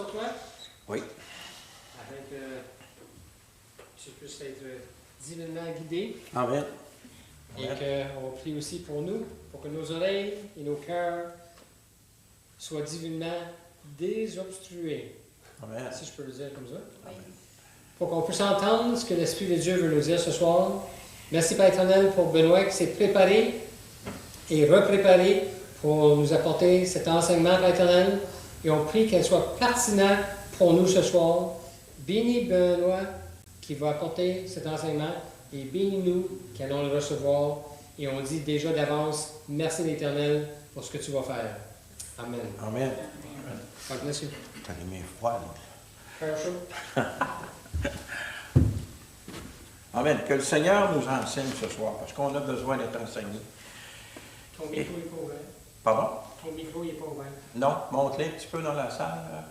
sur toi, Oui. afin que tu puisses être divinement guidé. Amen. Et qu'on prie aussi pour nous, pour que nos oreilles et nos cœurs soient divinement désobstrués. Amen. Si je peux le dire comme ça. Pour qu'on puisse entendre ce que l'Esprit de Dieu veut nous dire ce soir. Merci, Père éternel, pour Benoît qui s'est préparé et repréparé pour nous apporter cet enseignement, Père éternel. Et on prie qu'elle soit pertinente pour nous ce soir. Bénis Benoît qui va apporter cet enseignement et bénis-nous qui allons le recevoir. Et on dit déjà d'avance, merci l'Éternel pour ce que tu vas faire. Amen. Amen. Donc, merci. T'as les mains froides. Faire chaud. Amen. Que le Seigneur nous enseigne ce soir, parce qu'on a besoin d'être enseigné. Ton micro n'est pas ouvert. Pardon? Ton micro n'est pas ouvert. Non, monte-les un petit peu dans la salle.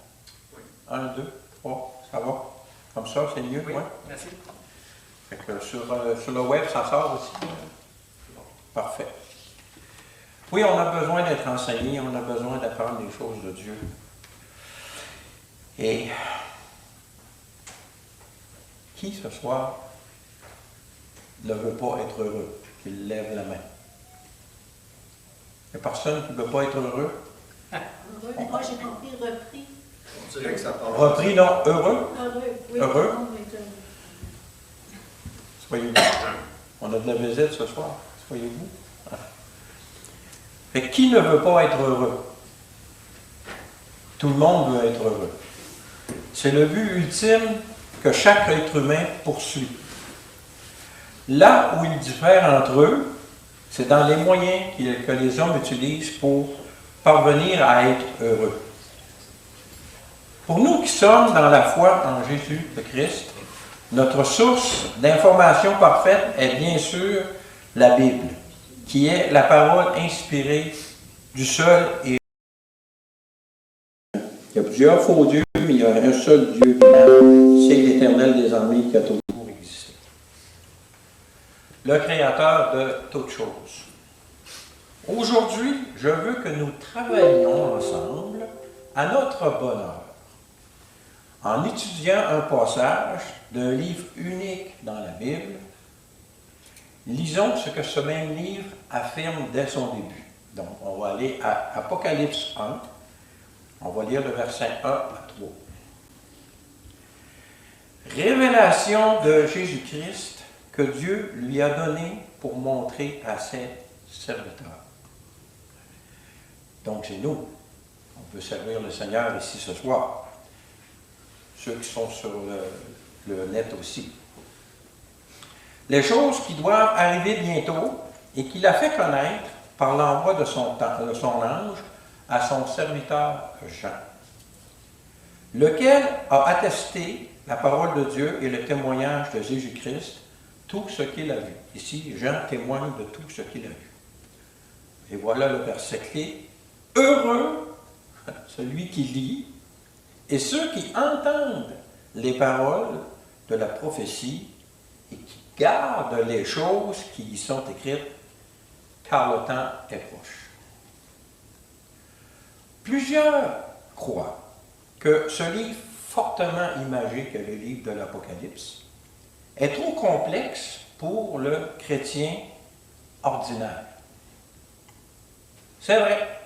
Oui. 1, 2, 3, ça va? Comme ça, c'est mieux? Oui, Ouais. merci. Fait que sur le web, ça sort aussi. Parfait. Oui, on a besoin d'être enseigné, on a besoin d'apprendre des choses de Dieu. Et qui ce soir ne veut pas être heureux? Qu'il lève la main. Il n'y a personne qui ne veut pas être heureux? Moi, j'ai compris repris. On dirait que ça parle. Repris, non, heureux? Heureux, oui. Heureux? tout le monde est heureux. Soyez-vous. On a de la visite ce soir. Soyez-vous. Fait que qui ne veut pas être heureux? Tout le monde veut être heureux. C'est le but ultime que chaque être humain poursuit. Là où ils diffèrent entre eux, c'est dans les moyens que les hommes utilisent pour parvenir à être heureux. Pour nous qui sommes dans la foi en Jésus le Christ, notre source d'information parfaite est bien sûr la Bible, qui est la parole inspirée du seul et il y a plusieurs faux dieux, mais il y a un seul Dieu vivant, c'est l'Éternel des armées qui a toujours existé. Le Créateur de toutes choses. Aujourd'hui, je veux que nous travaillions ensemble à notre bonheur, en étudiant un passage d'un livre unique dans la Bible. Lisons ce que ce même livre affirme dès son début. Donc, on va aller à Apocalypse 1. On va lire le verset 1 à 3. Révélation de Jésus-Christ que Dieu lui a donnée pour montrer à ses serviteurs. Donc, c'est nous. On peut servir le Seigneur ici ce soir. Ceux qui sont sur le net aussi. Les choses qui doivent arriver bientôt et qu'il a fait connaître par l'envoi de son ange à son serviteur Jean, lequel a attesté la parole de Dieu et le témoignage de Jésus-Christ, tout ce qu'il a vu. Ici, Jean témoigne de tout ce qu'il a vu. Et voilà le verset clé. Heureux celui qui lit et ceux qui entendent les paroles de la prophétie et qui gardent les choses qui y sont écrites, car le temps est proche. Plusieurs croient que ce livre fortement imagé que le livre de l'Apocalypse est trop complexe pour le chrétien ordinaire. C'est vrai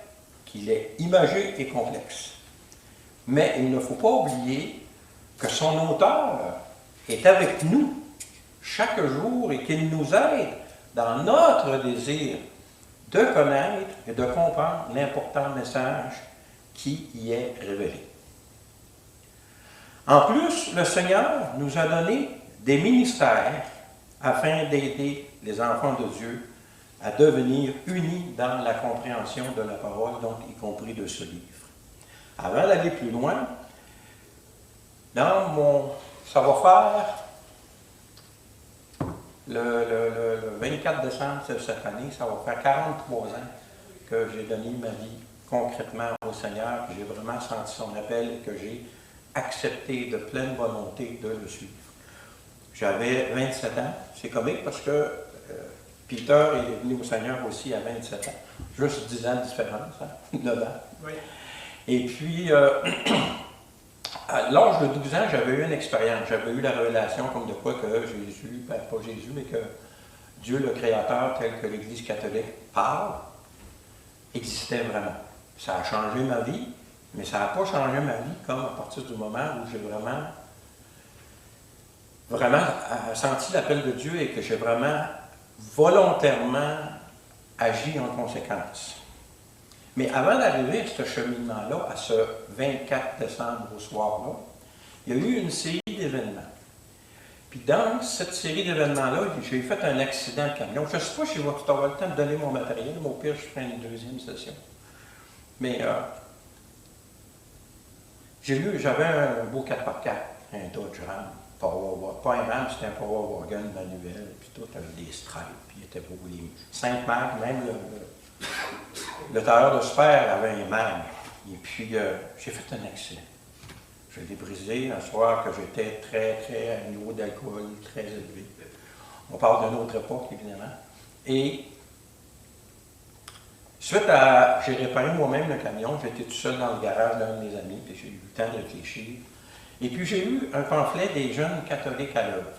qu'il est imagé et complexe, mais il ne faut pas oublier que son auteur est avec nous chaque jour et qu'il nous aide dans notre désir de connaître et de comprendre l'important message qui y est révélé. En plus, le Seigneur nous a donné des ministères afin d'aider les enfants de Dieu à devenir unis dans la compréhension de la parole, donc y compris de ce livre. Avant d'aller plus loin, dans mon savoir-faire, le 24 décembre de cette année, ça va faire 43 ans que j'ai donné ma vie concrètement au Seigneur, que j'ai vraiment senti son appel et que j'ai accepté de pleine volonté de le suivre. J'avais 27 ans. C'est comique parce que Peter est venu au Seigneur aussi à 27 ans. Juste 10 ans de différence, hein? 9 ans. Oui. Et puis, À l'âge de 12 ans, j'avais eu une expérience. J'avais eu la révélation comme de quoi que Jésus, ben pas Jésus, mais que Dieu le Créateur, tel que l'Église catholique parle, existait vraiment. Ça a changé ma vie, mais ça n'a pas changé ma vie comme à partir du moment où j'ai vraiment senti l'appel de Dieu et que j'ai vraiment volontairement agi en conséquence. Mais avant d'arriver à ce cheminement-là, à ce 24 décembre au soir-là, il y a eu une série d'événements. Puis dans cette série d'événements-là, j'ai fait un accident de camion. Je ne sais pas si je vais tout avoir le temps de donner mon matériel, mais au pire, je ferai une deuxième session. Mais j'avais un beau 4x4, un Dodge Ram, pas un Ram, c'était un Power Wagon manuel, puis tout avec des stripes, puis il était beau, les 5 marques, même le tailleur de super avait un mag. Et puis j'ai fait un accident. Je l'ai brisé un soir que j'étais très à un niveau d'alcool très élevé. On parle d'une autre époque, évidemment. Et suite à, j'ai réparé moi-même le camion, j'étais tout seul dans le garage d'un de mes amis, puis j'ai eu le temps de réfléchir. Et puis j'ai eu un pamphlet des jeunes catholiques à l'œuvre,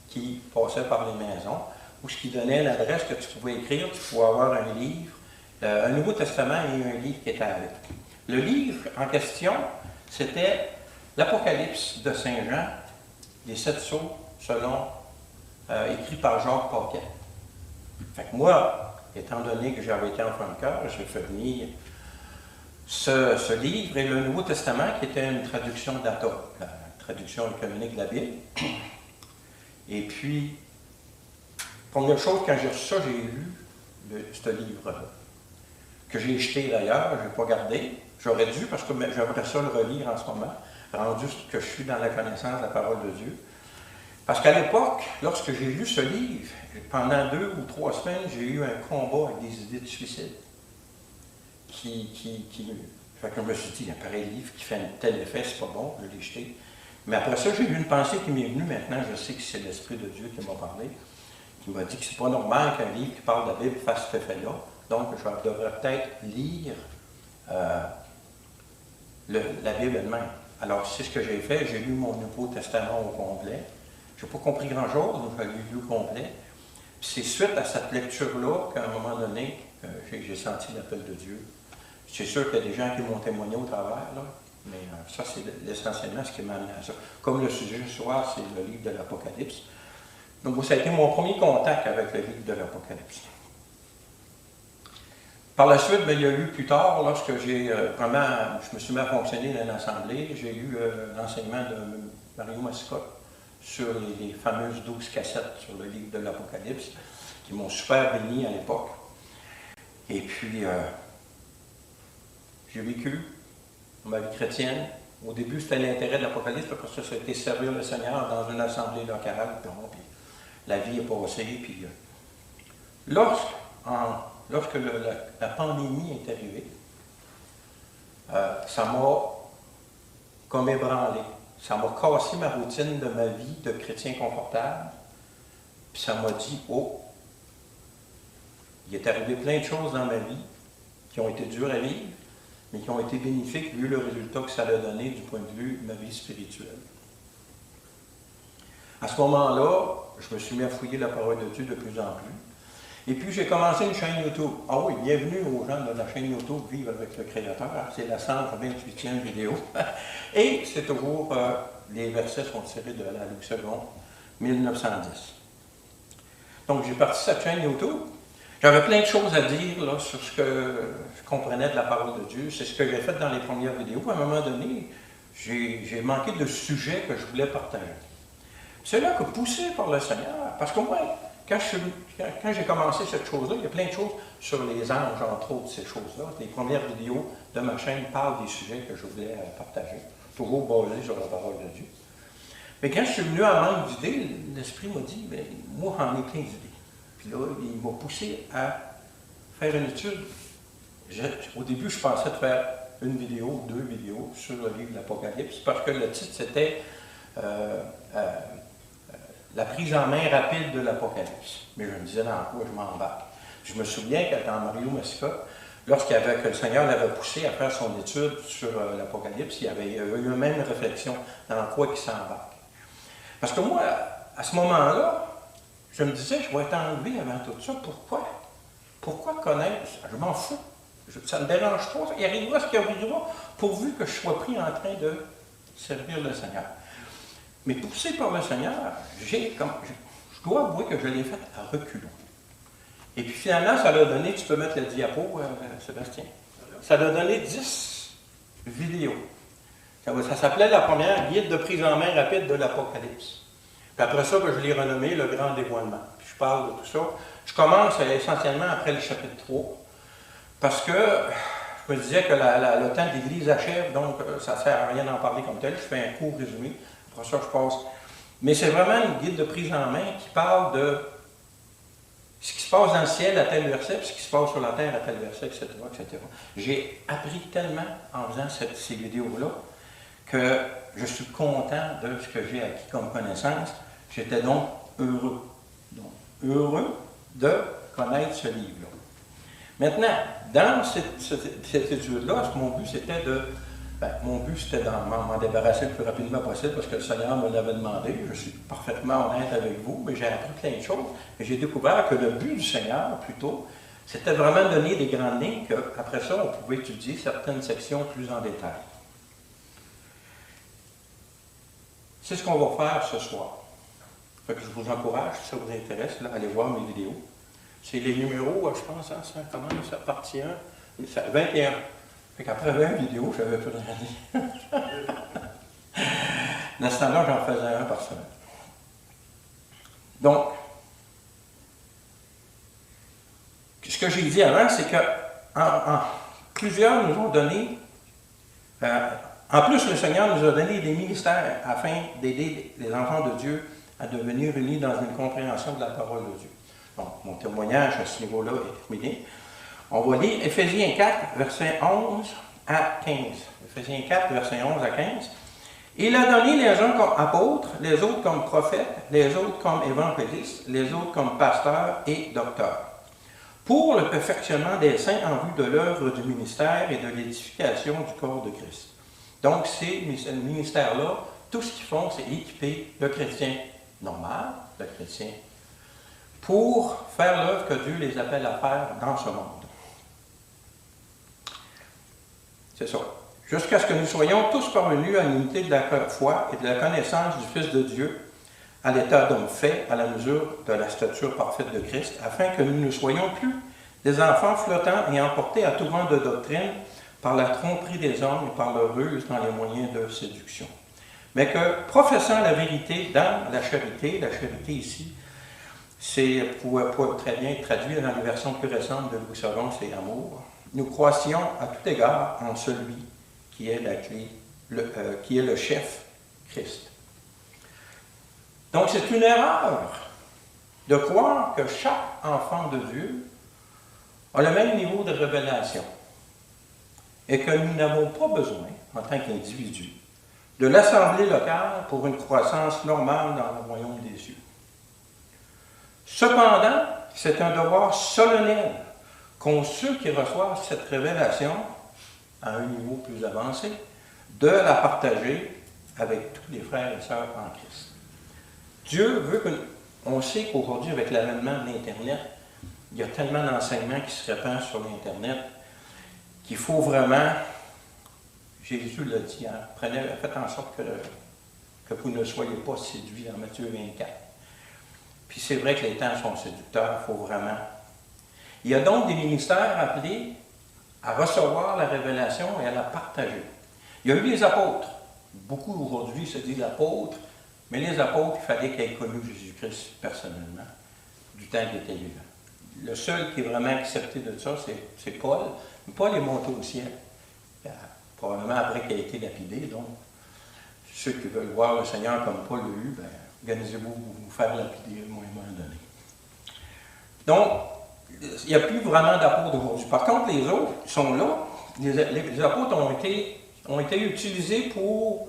qui passaient par les maisons, où ce qui donnait l'adresse que tu pouvais écrire, tu pouvais avoir un livre, un Nouveau Testament et un livre qui était avec. Le livre en question, c'était l'Apocalypse de Saint Jean, les 7 sceaux, selon, écrit par Jacques Paquet. Fait que moi, étant donné que j'avais été enfant de cœur, j'ai fait venir ce livre et le Nouveau Testament, qui était une traduction d'Ata, la traduction économique de la Bible. Et puis, première chose, quand j'ai reçu ça, j'ai lu ce livre-là, que j'ai jeté d'ailleurs, je n'ai pas gardé. J'aurais dû, parce que j'aimerais ça le relire en ce moment, rendu que je suis dans la connaissance de la parole de Dieu. Parce qu'à l'époque, lorsque j'ai lu ce livre, pendant 2 ou 3 semaines, j'ai eu un combat avec des idées de suicide. Fait que je me suis dit, un pareil livre qui fait un tel effet, c'est pas bon, je l'ai jeté. Mais après ça, j'ai eu une pensée qui m'est venue. Maintenant, je sais que c'est l'Esprit de Dieu qui m'a parlé, qui m'a dit que c'est pas normal qu'un livre qui parle de la Bible fasse cet effet-là. Donc, je devrais peut-être lire la Bible elle-même. Alors, c'est ce que j'ai fait. J'ai lu mon Nouveau Testament au complet. Je n'ai pas compris grand-chose, donc je l'ai lu au complet. Puis c'est suite à cette lecture-là qu'à un moment donné, j'ai senti l'appel de Dieu. C'est sûr qu'il y a des gens qui m'ont témoigné au travers, là, mais ça, c'est essentiellement ce qui m'a amené à ça. Comme le sujet ce soir, c'est le livre de l'Apocalypse. Donc, ça a été mon premier contact avec le livre de l'Apocalypse. Par la suite, il y a eu plus tard, lorsque je me suis mis à fonctionner dans l'Assemblée, j'ai eu l'enseignement de Mario Mascotte sur les fameuses 12 cassettes sur le livre de l'Apocalypse, qui m'ont super béni à l'époque. Et puis, j'ai vécu ma vie chrétienne. Au début, c'était l'intérêt de l'Apocalypse, parce que ça a été servir le Seigneur dans une assemblée locale. Puis la vie est passée. Puis, lorsque la pandémie est arrivée, ça m'a comme ébranlé. Ça m'a cassé ma routine de ma vie de chrétien confortable. Puis ça m'a dit, oh, il est arrivé plein de choses dans ma vie qui ont été dures à vivre, mais qui ont été bénéfiques vu le résultat que ça a donné du point de vue de ma vie spirituelle. À ce moment-là, je me suis mis à fouiller la parole de Dieu de plus en plus. Et puis, j'ai commencé une chaîne YouTube. Ah oui, bienvenue aux gens de la chaîne YouTube Vivre avec le Créateur. C'est la 128e vidéo. Et c'est toujours, les versets sont tirés de la Luc II, 1910. Donc, j'ai parti cette chaîne YouTube. J'avais plein de choses à dire là, sur ce que je comprenais de la parole de Dieu. C'est ce que j'ai fait dans les premières vidéos. À un moment donné, j'ai manqué de sujets que je voulais partager. C'est là que, poussé par le Seigneur, parce que moi, quand j'ai commencé cette chose-là, il y a plein de choses sur les anges, entre autres, ces choses-là. Les premières vidéos de ma chaîne parlent des sujets que je voulais partager, toujours basés sur la parole de Dieu. Mais quand je suis venu à manque d'idées, l'Esprit m'a dit, bien, moi, j'en ai plein d'idées. Puis là, il m'a poussé à faire une étude. Au début, je pensais de faire une vidéo, 2 vidéos sur le livre de l'Apocalypse, parce que le titre, c'était la prise en main rapide de l'Apocalypse. Mais je me disais, dans quoi je m'embarque? Je me souviens que quand Mario Mascotte que le Seigneur l'avait poussé à faire son étude sur l'Apocalypse, il y avait eu la même réflexion dans quoi il s'embarque. Parce que moi, à ce moment-là, je me disais, je vais être enlevé avant tout ça. Pourquoi? Pourquoi connaître? Je m'en fous. Ça ne me dérange pas. Il arrivera ce qu'il arrivera, pourvu que je sois pris en train de servir le Seigneur. Mais poussé par le Seigneur, je dois avouer que je l'ai fait à reculons. Et puis finalement, ça l'a donné, tu peux mettre le diapo, Sébastien, ça l'a donné 10 vidéos. Ça s'appelait la première, Guide de prise en main rapide de l'Apocalypse. Puis après ça, je l'ai renommé Le Grand Dévoilement. Puis je parle de tout ça. Je commence essentiellement après le chapitre 3, parce que je me disais que le temps de l'Église achève, donc ça ne sert à rien d'en parler comme tel. Je fais un court résumé. Après ça, je passe. Mais c'est vraiment une guide de prise en main qui parle de ce qui se passe dans le ciel à tel verset, puis ce qui se passe sur la terre à tel verset, etc., etc. J'ai appris tellement en faisant ces vidéos-là que je suis content de ce que j'ai acquis comme connaissance. J'étais donc heureux. Donc, heureux de connaître ce livre-là. Maintenant, dans cette étude-là, mon but c'était de m'en débarrasser le plus rapidement possible parce que le Seigneur me l'avait demandé. Je suis parfaitement honnête avec vous, mais j'ai appris plein de choses. Et j'ai découvert que le but du Seigneur, plutôt, c'était vraiment de donner des grandes lignes qu'après ça, on pouvait étudier certaines sections plus en détail. C'est ce qu'on va faire ce soir. Fait que je vous encourage, si ça vous intéresse, là, allez voir mes vidéos. C'est les numéros, je pense, hein, ça commence à partie 1, 21. Fait qu'après 20 vidéos, je n'avais plus rien dit. Dans ce temps-là, j'en faisais un par semaine. Donc, ce que j'ai dit avant, c'est que plusieurs nous ont donné, en plus, le Seigneur nous a donné des ministères afin d'aider les enfants de Dieu à devenir unis dans une compréhension de la parole de Dieu. Donc, mon témoignage à ce niveau-là est terminé. On va lire Éphésiens 4, versets 11 à 15. Éphésiens 4, versets 11 à 15. Il a donné les uns comme apôtres, les autres comme prophètes, les autres comme évangélistes, les autres comme pasteurs et docteurs, pour le perfectionnement des saints en vue de l'œuvre du ministère et de l'édification du corps de Christ. Donc, ces ministères-là, tout ce qu'ils font, c'est équiper le chrétien normal, le chrétien, pour faire l'œuvre que Dieu les appelle à faire dans ce monde. C'est ça. Jusqu'à ce que nous soyons tous parvenus à l'unité de la foi et de la connaissance du Fils de Dieu, à l'état d'homme fait, à la mesure de la stature parfaite de Christ, afin que nous ne soyons plus des enfants flottants et emportés à tout vent de doctrine par la tromperie des hommes et par leur ruse dans les moyens de séduction. Mais que, professant la vérité dans la charité ici, c'est pour très bien être traduit dans les versions plus récentes de Louis II, c'est amour. Nous croissions à tout égard en celui qui est la clé, qui est le chef, Christ. Donc c'est une erreur de croire que chaque enfant de Dieu a le même niveau de révélation et que nous n'avons pas besoin, en tant qu'individus, de l'assemblée locale pour une croissance normale dans le royaume des cieux. Cependant, c'est un devoir solennel qu'ont ceux qui reçoivent cette révélation à un niveau plus avancé, de la partager avec tous les frères et sœurs en Christ. Dieu veut que... On sait qu'aujourd'hui, avec l'avènement de l'Internet, il y a tellement d'enseignements qui se répandent sur l'Internet qu'il faut vraiment... Jésus l'a dit, hein, faites en sorte que vous ne soyez pas séduits en Matthieu 24. Puis c'est vrai que les temps sont séducteurs, il faut vraiment... Il y a donc des ministères appelés à recevoir la révélation et à la partager. Il y a eu les apôtres. Beaucoup aujourd'hui se disent apôtres, mais les apôtres, il fallait qu'ils aient connu Jésus-Christ personnellement, du temps qu'il était vivant. Le seul qui est vraiment accepté de ça, c'est Paul. Mais Paul est monté au ciel, probablement après qu'il a été lapidé. Donc, ceux qui veulent voir le Seigneur comme Paul l'a eu, organisez-vous vous faire lapider à un moment donné. Donc, il n'y a plus vraiment d'apôtres aujourd'hui. Par contre, les autres sont là. Les apôtres ont été utilisés pour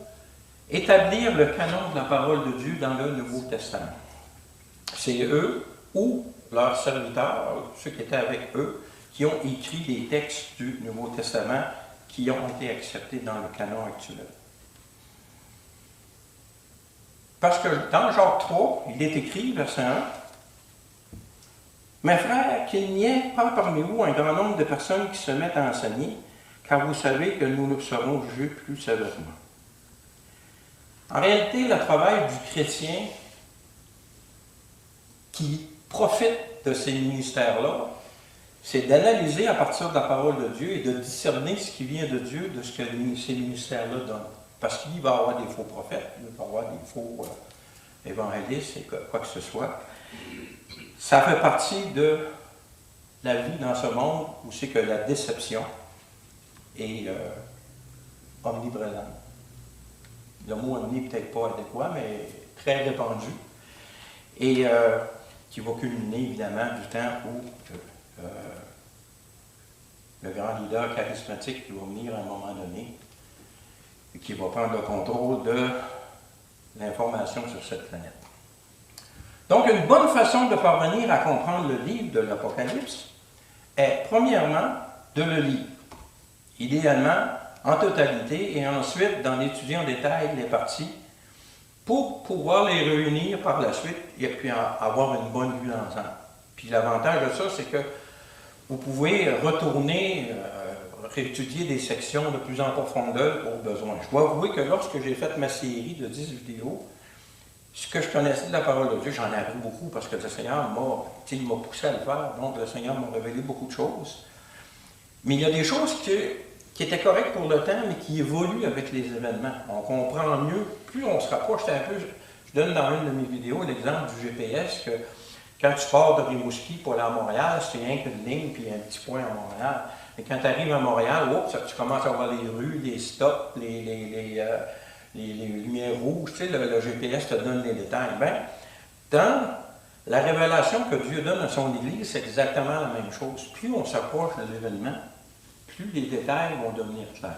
établir le canon de la parole de Dieu dans le Nouveau Testament. C'est eux ou leurs serviteurs, ceux qui étaient avec eux, qui ont écrit les textes du Nouveau Testament qui ont été acceptés dans le canon actuel. Parce que dans Jacques 3, il est écrit, verset 1, « Mes frères, qu'il n'y ait pas parmi vous un grand nombre de personnes qui se mettent à enseigner, car vous savez que nous serons jugés plus sévèrement. » En réalité, le travail du chrétien qui profite de ces ministères-là, c'est d'analyser à partir de la parole de Dieu et de discerner ce qui vient de Dieu de ce que ces ministères-là donnent. Parce qu'il va y avoir des faux prophètes, il va y avoir des faux évangélistes et quoi que ce soit. Ça fait partie de la vie dans ce monde où c'est que la déception est omniprésente. Le mot omni n'est peut-être pas adéquat, mais très répandu. Et qui va culminer évidemment du temps où le grand leader charismatique qui va venir à un moment donné et qui va prendre le contrôle de l'information sur cette planète. Donc, une bonne façon de parvenir à comprendre le livre de l'Apocalypse est, premièrement, de le lire, idéalement en totalité, et ensuite d'en étudier en détail les parties pour pouvoir les réunir par la suite et puis avoir une bonne vue d'ensemble. Puis l'avantage de ça, c'est que vous pouvez retourner, réétudier des sections de plus en profondeur au besoin. Je dois avouer que lorsque j'ai fait ma série de 10 vidéos, ce que je connaissais de la parole de Dieu, j'en ai appris beaucoup parce que le Seigneur m'a poussé à le faire, donc le Seigneur m'a révélé beaucoup de choses. Mais il y a des choses qui étaient correctes pour le temps, mais qui évoluent avec les événements. On comprend mieux, plus on se rapproche un peu. Je donne dans une de mes vidéos l'exemple du GPS, que quand tu pars de Rimouski pour aller à Montréal, c'est rien qu'une ligne puis un petit point à Montréal. Mais quand tu arrives à Montréal, tu commences à voir les rues, les stops, les lumières rouges, tu sais, le GPS te donne les détails. Bien, dans la révélation que Dieu donne à son Église, c'est exactement la même chose. Plus on s'approche de l'événement, plus les détails vont devenir clairs.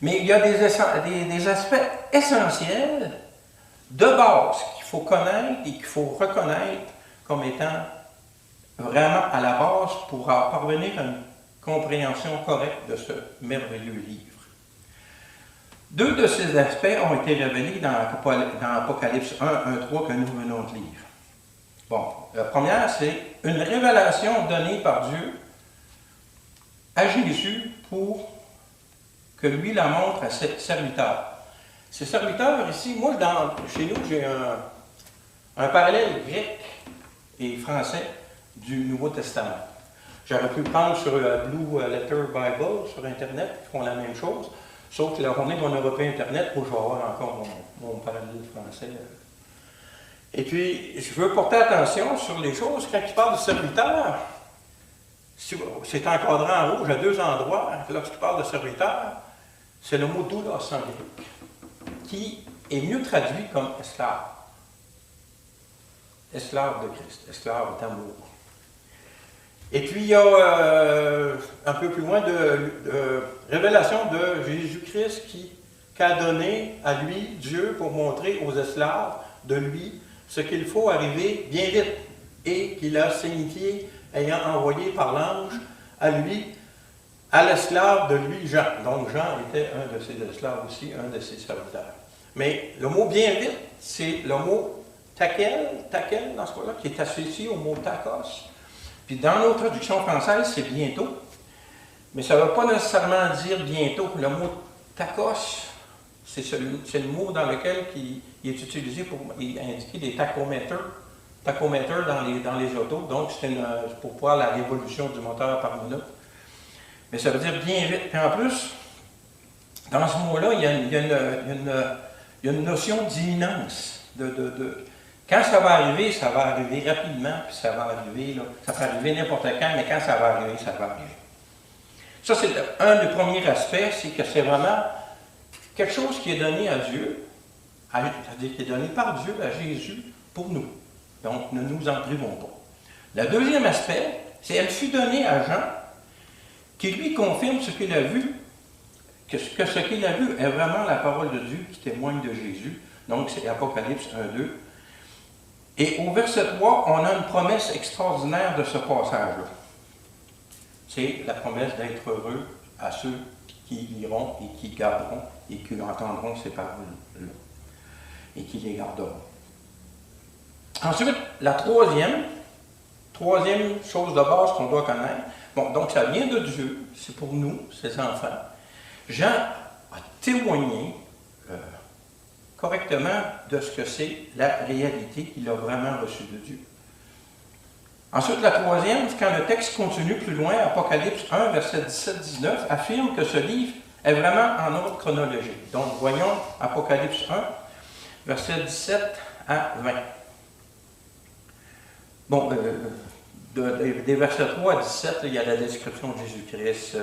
Mais il y a des aspects essentiels, de base, qu'il faut connaître et qu'il faut reconnaître comme étant vraiment à la base pour parvenir à une compréhension correcte de ce merveilleux livre. Deux de ces aspects ont été révélés dans Apocalypse 1, 1, 3 que nous venons de lire. Bon, la première, c'est une révélation donnée par Dieu à Jésus pour que lui la montre à ses serviteurs. Ces serviteurs ici, moi, chez nous, j'ai un parallèle grec et français du Nouveau Testament. J'aurais pu prendre sur Blue Letter Bible sur Internet, ils font la même chose, sauf que là, on est dans Européen Internet, où je vais avoir encore mon parallèle français. Et puis, je veux porter attention sur les choses. Quand il parle de serviteur, c'est encadré en rouge à deux endroits. Lorsqu'il parle de serviteur, c'est le mot doulos en grec, qui est mieux traduit comme esclave. Esclave de Christ, esclave d'amour. Et puis, il y a un peu plus loin de révélation de Jésus-Christ qu'a donné à lui, Dieu, pour montrer aux esclaves de lui ce qu'il faut arriver bien vite, et qu'il a signifié, ayant envoyé par l'ange à lui, à l'esclave de lui, Jean. Donc Jean était un de ses esclaves aussi, un de ses serviteurs. Mais le mot bien vite, c'est le mot takel dans ce cas-là, qui est associé au mot takos. Puis dans nos traductions françaises, c'est bientôt. Mais ça ne veut pas nécessairement dire bientôt. Le mot takos, c'est le mot dans lequel il est utilisé pour indiquer des tachomètres dans les autos. Donc, c'est pour voir la révolution du moteur par minute. Mais ça veut dire bien vite. Puis en plus, dans ce mot-là, il y a une notion d'imminence. Quand ça va arriver rapidement, puis ça va arriver, là, ça peut arriver n'importe quand, mais quand ça va arriver, ça va arriver. Ça, c'est un des premiers aspects, c'est que c'est vraiment quelque chose qui est donné à Dieu, c'est-à-dire qui est donné par Dieu à Jésus pour nous. Donc, ne nous en privons pas. Le deuxième aspect, c'est qu'elle fut donnée à Jean, qui lui confirme ce qu'il a vu, que ce qu'il a vu est vraiment la parole de Dieu qui témoigne de Jésus. Donc, c'est Apocalypse 1, 2. Et au verset 3, on a une promesse extraordinaire de ce passage-là. C'est la promesse d'être heureux à ceux qui liront et qui garderont et qui entendront ces paroles-là et qui les garderont. Ensuite, la troisième chose de base qu'on doit connaître, bon, donc ça vient de Dieu, c'est pour nous, ses enfants. Jean a témoigné correctement de ce que c'est la réalité qu'il a vraiment reçue de Dieu. Ensuite, la troisième, quand le texte continue plus loin, Apocalypse 1, verset 17-19, affirme que ce livre est vraiment en ordre chronologique. Donc, voyons Apocalypse 1, verset 17 à 20. Bon, des versets 3 à 17, il y a la description de Jésus-Christ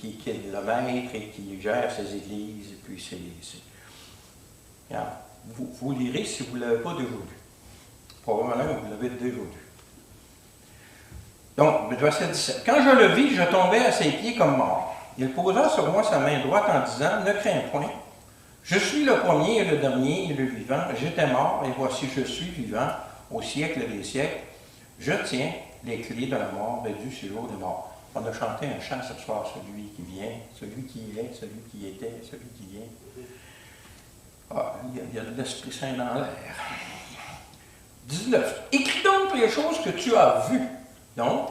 qui est le maître et qui gère ses églises. Et puis vous lirez si vous ne l'avez pas déjà lu. Probablement que vous l'avez déjà lu. Donc, verset 17. Quand je le vis, je tombais à ses pieds comme mort. Il posa sur moi sa main droite en disant, ne crains point. Je suis le premier et le dernier et le vivant. J'étais mort et voici je suis vivant au siècle des siècles. Je tiens les clés de la mort et du séjour des morts. On a chanté un chant ce soir, celui qui vient, celui qui est, celui qui était, celui qui vient. Ah, il y a de l'Esprit Saint dans l'air. 19. Écris donc les choses que tu as vues. Donc,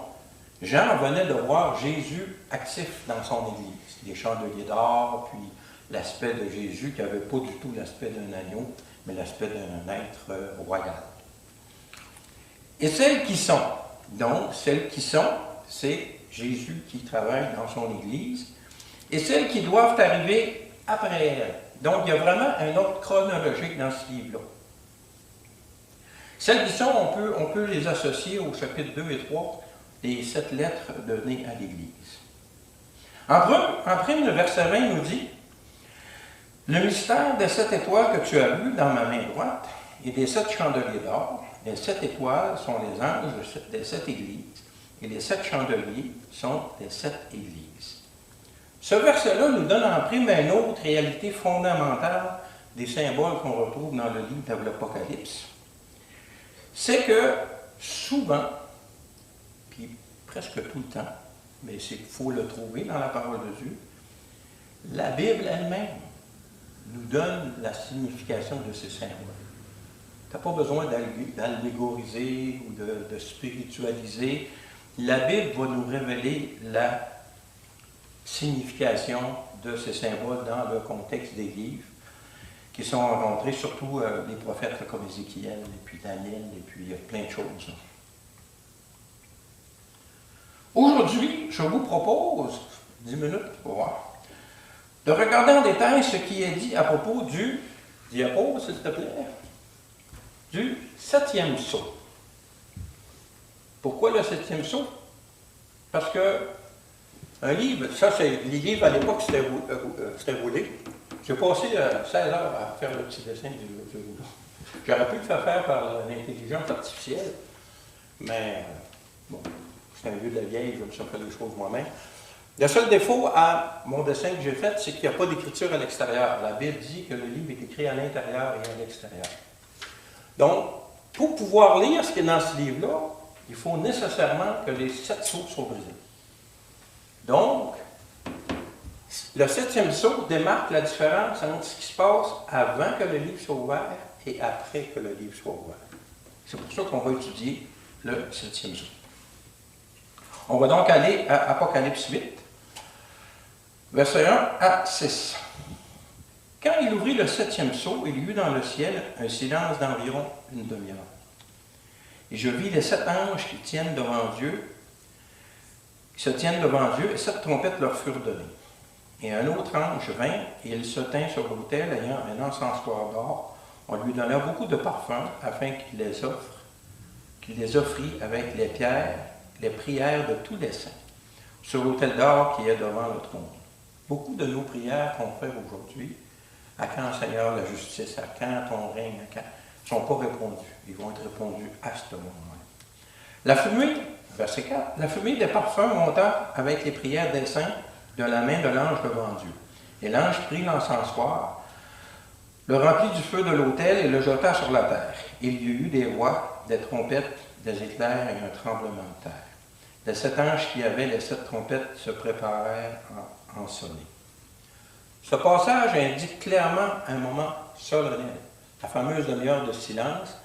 Jean venait de voir Jésus actif dans son Église. Les chandeliers d'or, puis l'aspect de Jésus qui n'avait pas du tout l'aspect d'un agneau, mais l'aspect d'un être royal. Et celles qui sont, donc, celles qui sont, c'est Jésus qui travaille dans son Église, et celles qui doivent arriver après elle. Donc, il y a vraiment un ordre chronologique dans ce livre-là. Celles qui sont, on peut les associer au chapitre 2 et 3 des 7 lettres données à l'Église. En prime, le verset 20 nous dit « Le mystère des 7 étoiles que tu as vu dans ma main droite et des 7 chandeliers d'or, les 7 étoiles sont les anges des 7 églises, et les 7 chandeliers sont les 7 églises. » Ce verset-là nous donne en prime une autre réalité fondamentale des symboles qu'on retrouve dans le livre de l'Apocalypse. C'est que souvent, puis presque tout le temps, mais il faut le trouver dans la parole de Dieu, la Bible elle-même nous donne la signification de ces symboles. Tu n'as pas besoin d'allégoriser ou de spiritualiser. La Bible va nous révéler la signification de ces symboles dans le contexte des livres qui sont rencontrés, surtout les prophètes comme Ézéchiel, et puis Daniel, et puis plein de choses. Aujourd'hui, je vous propose, 10 minutes pour voir, de regarder en détail ce qui est dit à propos du diapo, s'il te plaît, du 7e sceau. Pourquoi le 7e sceau? Parce que un livre, ça c'est les livres à l'époque, c'était roulé. J'ai passé 16 heures à faire le petit dessin du rouleau. J'aurais pu le faire par l'intelligence artificielle, mais bon, c'est un vieux de la vieille, je me suis fait les choses moi-même. Le seul défaut à mon dessin que j'ai fait, c'est qu'il n'y a pas d'écriture à l'extérieur. La Bible dit que le livre est écrit à l'intérieur et à l'extérieur. Donc, pour pouvoir lire ce qui est dans ce livre-là, il faut nécessairement que les 7 sceaux soient brisés. Donc, le 7e sceau démarque la différence entre ce qui se passe avant que le livre soit ouvert et après que le livre soit ouvert. C'est pour ça qu'on va étudier le 7e sceau. On va donc aller à Apocalypse 8, versets 1 à 6. Quand il ouvrit le 7e sceau, il y eut dans le ciel un silence d'environ une demi-heure. Et je vis les 7 anges qui tiennent devant Dieu, qui se tiennent devant Dieu, et 7 trompettes leur furent données. Et un autre ange vint, et il se tint sur l'autel, ayant un encensoir d'or. On lui donna beaucoup de parfums, afin qu'il les offrit avec les pierres, les prières de tous les saints, sur l'autel d'or qui est devant le trône. Beaucoup de nos prières qu'on fait aujourd'hui, à quand, Seigneur, la justice, à quand ton règne, à quand, ne sont pas répondus. Ils vont être répondus à ce moment-là. La fumée, verset 4, la fumée des parfums monta avec les prières des saints de la main de l'ange devant Dieu. Et l'ange prit l'encensoir, le remplit du feu de l'autel et le jeta sur la terre. Il y eut des voix des trompettes, des éclairs et un tremblement de terre. Les 7 anges qui avaient les 7 trompettes se préparèrent à en sonner. Ce passage indique clairement un moment solennel, la fameuse demi-heure de silence,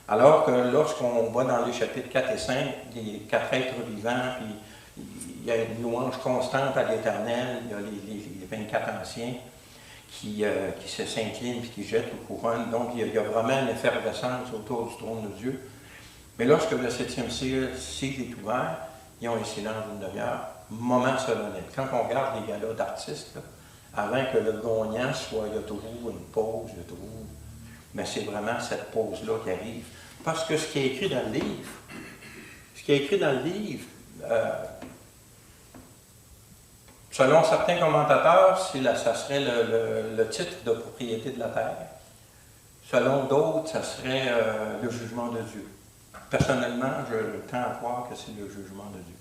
alors que lorsqu'on voit dans les chapitres 4 et 5, les 4 êtres vivants, puis il y a une louange constante à l'Éternel, il y a les 24 anciens qui s'inclinent et qui jettent aux couronnes. Donc il y a vraiment une effervescence autour du trône de Dieu. Mais lorsque le 7e cycle est ouvert, ils ont un silence d'une demi-heure, moment solennel. Quand on regarde les galas d'artistes, là, avant que le gagnant soit, il y a toujours une pause, il y a toujours... Mais c'est vraiment cette pause-là qui arrive. Parce que ce qui est écrit dans le livre, selon certains commentateurs, ça serait le titre de propriété de la terre. Selon d'autres, ça serait le jugement de Dieu. Personnellement, je tends à croire que c'est le jugement de Dieu.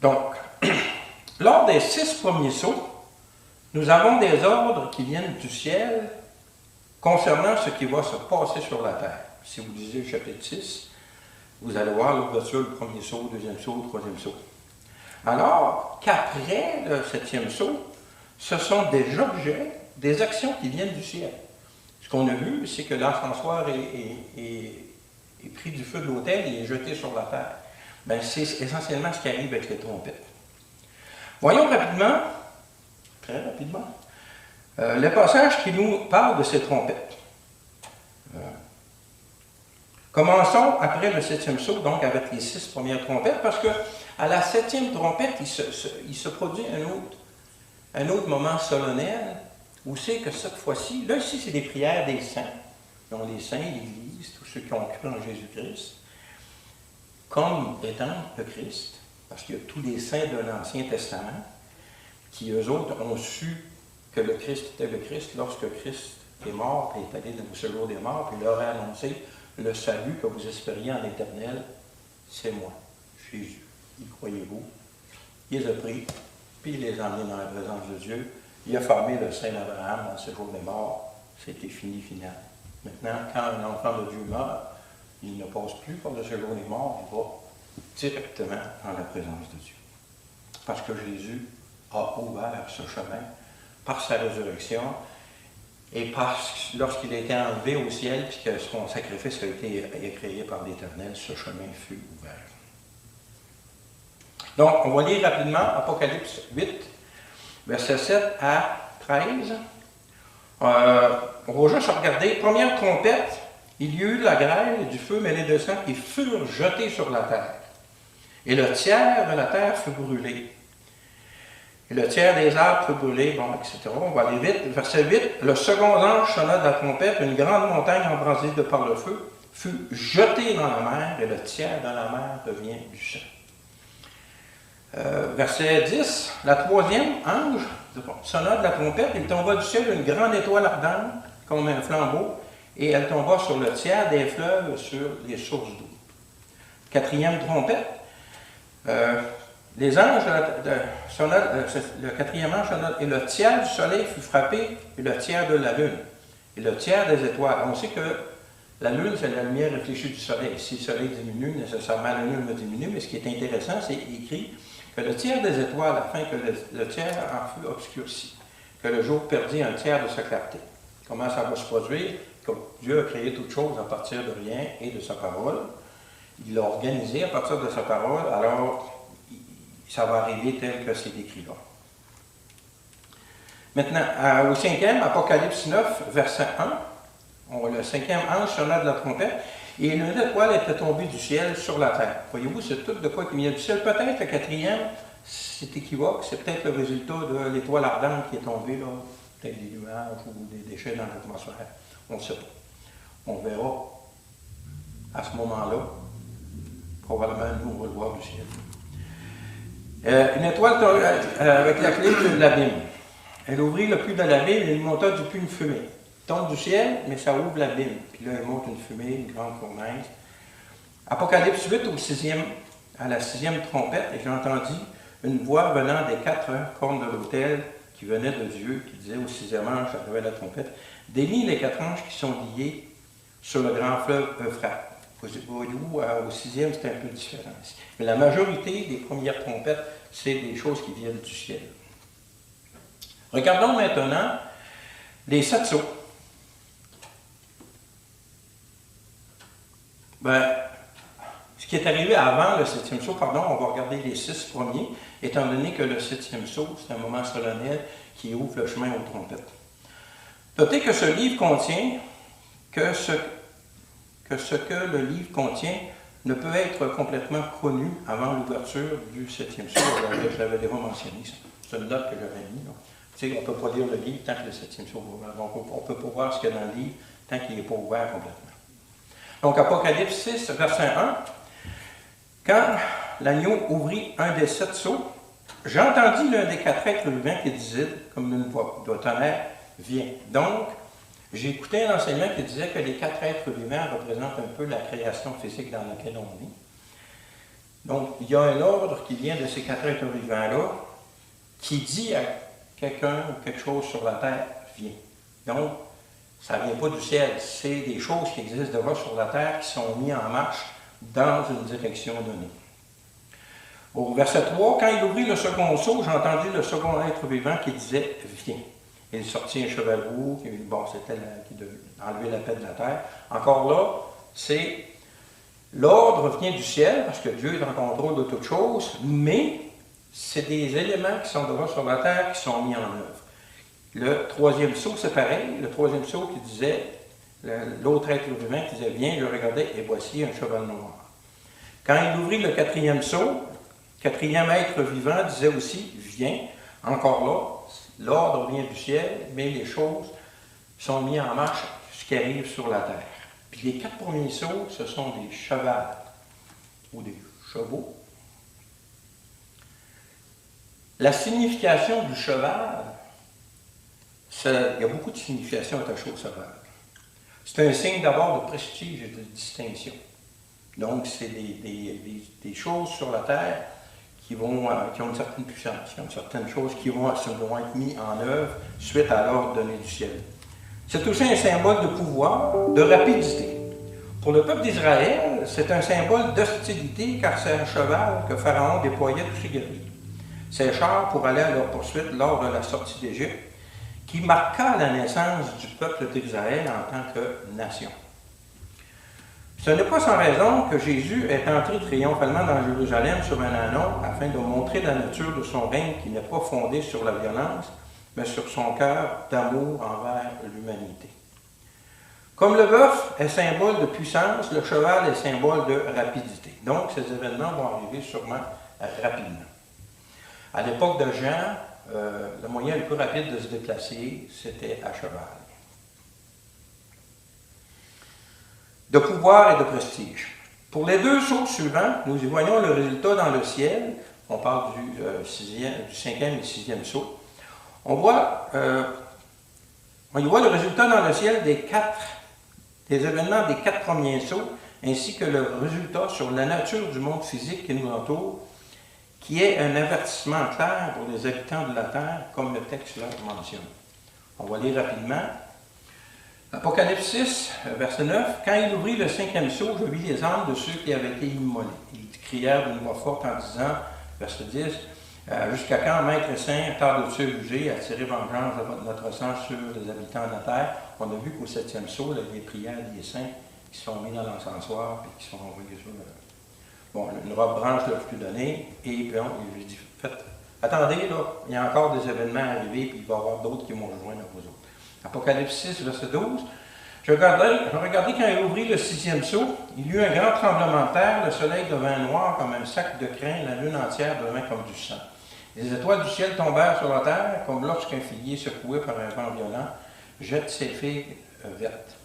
Donc, lors des 6 premiers sauts, nous avons des ordres qui viennent du ciel concernant ce qui va se passer sur la terre. Si vous lisez le chapitre 6, vous allez voir l'ouverture, le premier saut, le deuxième saut, le troisième saut. Alors qu'après le 7e saut, ce sont des objets, des actions qui viennent du ciel. Ce qu'on a vu, c'est que l'encensoir est pris du feu de l'autel et est jeté sur la terre. Bien, c'est essentiellement ce qui arrive avec les trompettes. Voyons rapidement, très rapidement, le passage qui nous parle de ces trompettes. Commençons après le 7e saut, donc avec les 6 premières trompettes, parce qu'à la 7e trompette, il se produit un autre moment solennel, où c'est que cette fois-ci, là ici c'est des prières des saints, dont les saints, l'Église, tous ceux qui ont cru en Jésus-Christ, comme étant le Christ, parce qu'il y a tous les saints de l'Ancien Testament, qui eux autres ont su que le Christ était le Christ lorsque Christ est mort, et est allé dans le séjour des morts, puis leur a annoncé le salut que vous espériez en l'Éternel, c'est moi, Jésus. Y croyez-vous? Il les a pris, puis il les a emmenés dans la présence de Dieu. Il a formé le Saint d'Abraham dans le séjour des morts. C'était fini, final. Maintenant, quand un enfant de Dieu meurt, il ne passe plus par le séjour des morts, il va directement dans la présence de Dieu. Parce que Jésus a ouvert ce chemin par sa résurrection et parce que lorsqu'il a été enlevé au ciel puis que son sacrifice a été créé par l'Éternel, ce chemin fut ouvert. Donc, on va lire rapidement Apocalypse 8, versets 7 à 13. On va juste regarder. Première trompette, il y eut de la grêle et du feu mêlé de sang qui furent jetés sur la terre. Et le tiers de la terre fut brûlé. Et le tiers des arbres fut brûlé, bon, etc. On va aller vite. Verset 8. Le second ange sonna de la trompette, une grande montagne embrasée de par le feu fut jetée dans la mer, et le tiers de la mer devient du sang. Verset 10. La troisième ange sonna de la trompette, il tomba du ciel une grande étoile ardente, comme un flambeau, et elle tomba sur le tiers des fleuves, sur les sources d'eau. Quatrième trompette. Les anges le quatrième ange sonna, et le tiers du soleil fut frappé, et le tiers de la lune, et le tiers des étoiles. On sait que la lune, c'est la lumière réfléchie du soleil. Si le soleil diminue, nécessairement la lune va diminuer, mais ce qui est intéressant, c'est écrit que le tiers des étoiles, afin que le tiers en fût obscurci, que le jour perdit un tiers de sa clarté. Comment ça va se produire? Que Dieu a créé toute chose à partir de rien et de sa parole. Il l'a organisé à partir de sa parole, alors ça va arriver tel que c'est écrit là. Maintenant, au 5e, Apocalypse 9, verset 1, le 5e ange sonna de la trompette, et une étoile était tombée du ciel sur la terre. Voyez-vous, c'est tout de quoi qui vient du ciel. Peut-être le 4e, c'est équivoque, c'est peut-être le résultat de l'étoile ardente qui est tombée, là, peut-être des nuages ou des déchets dans l'atmosphère. On ne sait pas. On verra à ce moment-là. Probablement, nous, on va le voir du ciel. Une étoile avec la clé de l'abîme. Elle ouvrit le puits de l'abîme et il monta du puits une fumée. Il tombe du ciel, mais ça ouvre l'abîme. Puis là, il monte une fumée, une grande fournaise. Apocalypse 8, à la 6e trompette, et j'ai entendu une voix venant des 4 cornes de l'autel qui venait de Dieu, qui disait au sixième ange, j'arrivais la trompette, délie les 4 anges qui sont liés sur le grand fleuve Euphrate. Au sixième, c'est un peu différent. Mais la majorité des premières trompettes, c'est des choses qui viennent du ciel. Regardons maintenant les 7 sceaux. Ce qui est arrivé avant le 7e sceau, on va regarder les 6 premiers, étant donné que le 7e sceau, c'est un moment solennel qui ouvre le chemin aux trompettes. Notez que ce livre contient que ce que le livre contient ne peut être complètement connu avant l'ouverture du 7e sceau. Je l'avais déjà mentionné, c'est une note que j'avais mise. On ne peut pas lire le livre tant que le 7e sceau est ouvert. Donc, on ne peut pas voir ce qu'il y a dans le livre tant qu'il n'est pas ouvert complètement. Donc, Apocalypse 6, verset 1. Quand l'agneau ouvrit un des 7 sceaux, j'entendis l'un des 4 êtres vivants qui disait, comme une voix de tonnerre, viens. Donc, j'ai écouté un enseignement qui disait que les 4 êtres vivants représentent un peu la création physique dans laquelle on vit. Donc, il y a un ordre qui vient de ces 4 êtres vivants-là qui dit à quelqu'un ou quelque chose sur la terre, viens. Donc, ça ne vient pas du ciel, c'est des choses qui existent déjà sur la terre qui sont mises en marche dans une direction donnée. Au verset 3, quand il ouvrit le second sceau, j'ai entendu le second être vivant qui disait, viens. Il sortit un cheval roux, c'était qui devait enlever la paix de la terre. Encore là, c'est l'ordre vient du ciel, parce que Dieu est en contrôle de toutes choses, mais c'est des éléments qui sont déjà sur la terre qui sont mis en œuvre. Le 3e sceau, c'est pareil. Le 3e sceau qui disait, l'autre être vivant qui disait, viens, je regardais, et voici un cheval noir. Quand il ouvrit le 4e sceau, le 4e être vivant disait aussi, viens. Encore là, l'ordre vient du ciel, mais les choses sont mises en marche, ce qui arrive sur la terre. Puis les 4 premiers sceaux, ce sont des chevals ou des chevaux. La signification du cheval, il y a beaucoup de significations attachées au cheval. C'est un signe d'abord de prestige et de distinction. Donc, c'est des choses sur la terre qui ont une certaine puissance, qui ont certaines choses qui vont être mises en œuvre suite à l'ordre donné du ciel. C'est aussi un symbole de pouvoir, de rapidité. Pour le peuple d'Israël, c'est un symbole d'hostilité car c'est un cheval que Pharaon déployait tous ses guerriers. Ces chars pour aller à leur poursuite lors de la sortie d'Égypte, qui marqua la naissance du peuple d'Israël en tant que nation. Ce n'est pas sans raison que Jésus est entré triomphalement dans Jérusalem sur un ânon afin de montrer la nature de son règne qui n'est pas fondée sur la violence, mais sur son cœur d'amour envers l'humanité. Comme le bœuf est symbole de puissance, le cheval est symbole de rapidité. Donc, ces événements vont arriver sûrement rapidement. À l'époque de Jean, le moyen le plus rapide de se déplacer, c'était à cheval. De pouvoir et de prestige. Pour les 2 sceaux suivants, nous y voyons le résultat dans le ciel. On parle du 5e et 6e sceau. On y voit le résultat dans le ciel des événements des 4 premiers sceaux, ainsi que le résultat sur la nature du monde physique qui nous entoure, qui est un avertissement clair pour les habitants de la terre, comme le texte là mentionne. On va lire rapidement. Apocalypse 6, verset 9. Quand il ouvrit le 5e sceau, je vis les âmes de ceux qui avaient été immolés. Ils crièrent d'une voix forte en disant, verset 10, jusqu'à quand, Maître Saint, tarde-tu à juger, à tirer vengeance de notre sang sur les habitants de la terre? On a vu qu'au 7e sceau, il y a des prières des saints qui sont mis dans l'encensoir et qui sont envoyés sur le... Bon, une robe branche leur fut donnée, et bon, il lui dit, attendez, là, il y a encore des événements à arriver, puis il va y avoir d'autres qui vont rejoindre vous autres. Apocalypse 6, verset 12. Je regardais quand il ouvrit le 6e sceau, il y eut un grand tremblement de terre, le soleil devint noir comme un sac de crin, la lune entière devint comme du sang. Les étoiles du ciel tombèrent sur la terre, comme lorsqu'un figuier secoué par un vent violent jette ses figues vertes.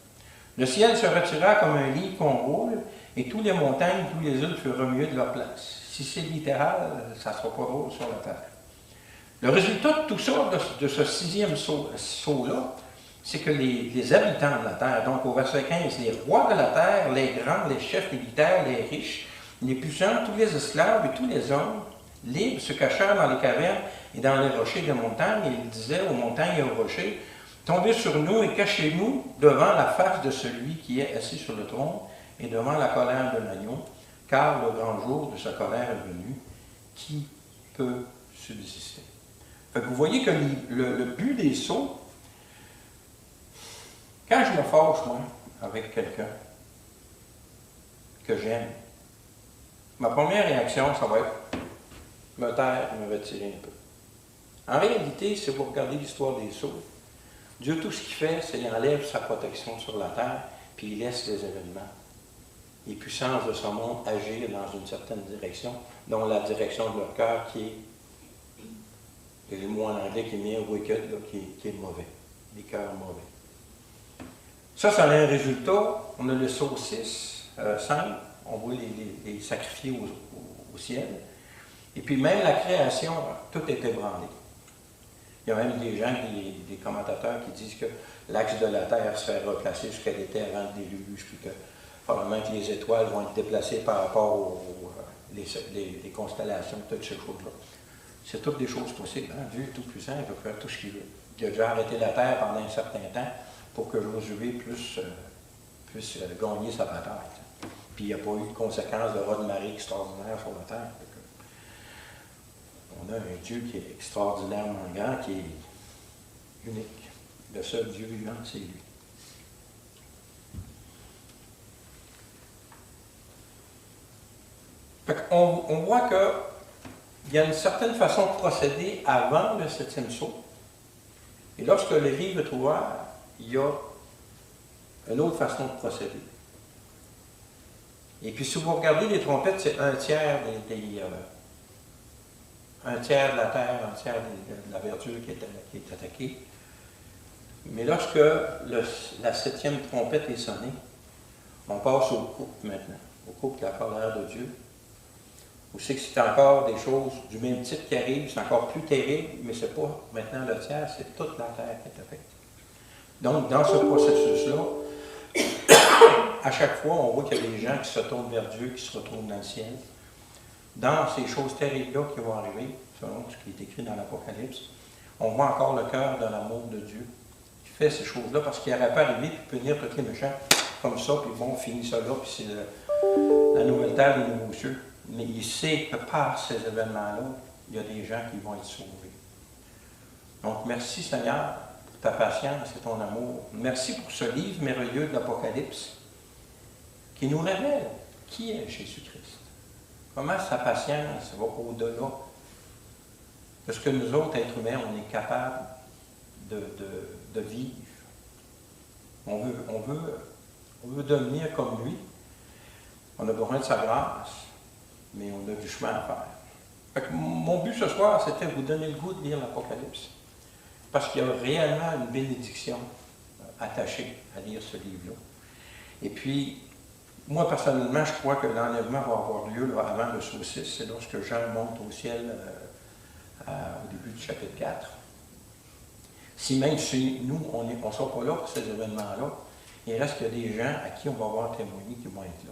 Le ciel se retira comme un lit qu'on roule, et toutes les montagnes, tous les îles furent remuées de leur place. Si c'est littéral, ça ne sera pas drôle sur la terre. Le résultat de tout ça, de ce 6e sceau-là, c'est que les habitants de la terre, donc au verset 15, les rois de la terre, les grands, les chefs militaires, les riches, les puissants, tous les esclaves et tous les hommes libres se cachèrent dans les cavernes et dans les rochers des montagnes, et ils disaient aux montagnes et aux rochers, tombez sur nous et cachez-nous devant la face de celui qui est assis sur le trône et devant la colère de l'agneau, car le grand jour de sa colère est venu. Qui peut subsister? Fait que vous voyez que le but des sauts, quand je me fâche, moi, avec quelqu'un que j'aime, ma première réaction, ça va être me taire et me retirer un peu. En réalité, si vous regardez l'histoire des sauts, Dieu, tout ce qu'il fait, c'est qu'il enlève sa protection sur la terre, puis il laisse les événements, les puissances de ce monde agir dans une certaine direction, dont la direction de leur cœur qui est, il y a le mot en anglais qui est bien wicked, là, qui est mauvais, les cœurs mauvais. Ça a un résultat. On a le saut 6, 5, on voit les sacrifiés au ciel. Et puis même la création, tout est ébranlé. Il y a même des gens, des commentateurs qui disent que l'axe de la Terre se fait replacer ce qu'elle était avant le déluge, puis que probablement que les étoiles vont être déplacées par rapport aux constellations, toutes ces choses-là. C'est toutes des choses possibles. Hein? Dieu est tout-puissant, il peut faire tout ce qu'il veut. Il a déjà arrêté la Terre pendant un certain temps pour que Josué puisse gagner sa bataille. Puis il n'y a pas eu de conséquences de raz-de-marée extraordinaire sur la Terre. On a un Dieu qui est extraordinairement grand, qui est unique. Le seul Dieu vivant, c'est lui. On voit qu'il y a une certaine façon de procéder avant le 7e saut. Et lorsque le livre est ouvert, il y a une autre façon de procéder. Et puis si vous regardez les trompettes, c'est un tiers de la terre, un tiers de la verdure qui est attaquée. Mais lorsque la 7e trompette est sonnée, on passe au couple maintenant, au couple de la colère de Dieu. Vous savez que c'est encore des choses du même type qui arrivent, c'est encore plus terrible, mais ce n'est pas maintenant le tiers, c'est toute la terre qui est affectée. Donc, dans ce processus-là, à chaque fois, on voit qu'il y a des gens qui se tournent vers Dieu, qui se retrouvent dans le ciel. Dans ces choses terribles-là qui vont arriver, selon ce qui est écrit dans l'Apocalypse, on voit encore le cœur de l'amour de Dieu qui fait ces choses-là, parce qu'il n'aurait pas arrivé puis punir tous les méchants comme ça, puis bon, on finit ça là, puis c'est la nouvelle terre, les nouveaux cieux. Mais il sait que par ces événements-là, il y a des gens qui vont être sauvés. Donc, merci Seigneur pour ta patience et ton amour. Merci pour ce livre merveilleux de l'Apocalypse qui nous révèle qui est Jésus-Christ. Comment sa patience va au-delà de ce que nous autres, êtres humains, on est capables de vivre. On veut devenir comme lui. On a besoin de sa grâce, mais on a du chemin à faire. Fait que mon but ce soir, c'était de vous donner le goût de lire l'Apocalypse. Parce qu'il y a réellement une bénédiction attachée à lire ce livre-là. Et puis, moi, personnellement, je crois que l'enlèvement va avoir lieu là, avant le saut 6. C'est lorsque Jean monte au ciel au début du chapitre 4. Si même si nous, on ne sera pas là pour ces événements-là, il reste qu'il y a des gens à qui on va avoir témoigné qui vont être là.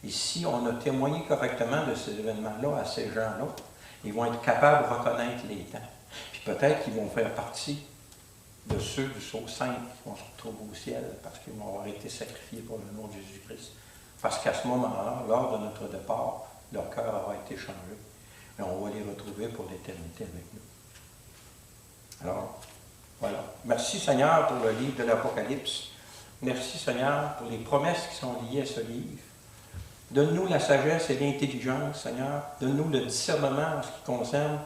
Et si on a témoigné correctement de ces événements-là à ces gens-là, ils vont être capables de reconnaître les temps. Puis peut-être qu'ils vont faire partie de ceux du saut 5 qui vont se retrouver au ciel parce qu'ils vont avoir été sacrifiés pour le nom de Jésus-Christ. Parce qu'à ce moment-là, lors de notre départ, leur cœur aura été changé. Et on va les retrouver pour l'éternité avec nous. Alors, voilà. Merci Seigneur pour le livre de l'Apocalypse. Merci Seigneur pour les promesses qui sont liées à ce livre. Donne-nous la sagesse et l'intelligence, Seigneur. Donne-nous le discernement en ce qui concerne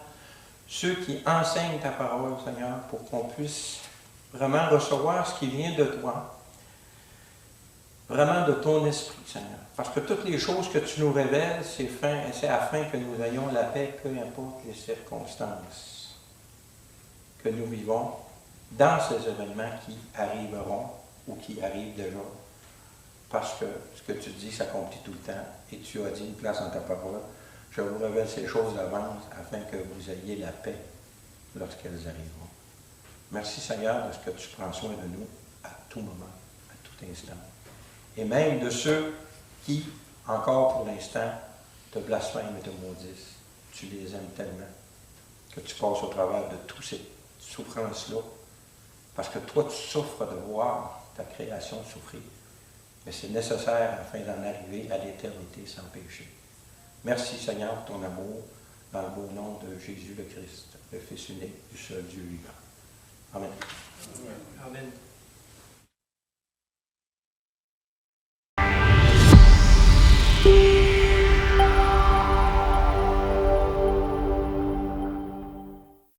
ceux qui enseignent ta parole, Seigneur, pour qu'on puisse vraiment recevoir ce qui vient de toi, vraiment de ton esprit, Seigneur. Parce que toutes les choses que tu nous révèles, c'est afin que nous ayons la paix, peu importe les circonstances que nous vivons dans ces événements qui arriveront ou qui arrivent déjà. Parce que ce que tu dis s'accomplit tout le temps et tu as dit une place dans ta parole. Je vous révèle ces choses d'avance afin que vous ayez la paix lorsqu'elles arriveront. Merci Seigneur de ce que tu prends soin de nous à tout moment, à tout instant. Et même de ceux qui, encore pour l'instant, te blasphèment et te maudissent. tu les aimes tellement que tu passes au travers de toutes ces souffrances-là. Parce que toi, tu souffres de voir ta création souffrir. Mais c'est nécessaire afin d'en arriver à l'éternité sans péché. Merci Seigneur pour ton amour, dans le beau nom de Jésus le Christ, le Fils unique du seul Dieu vivant. Amen. Amen.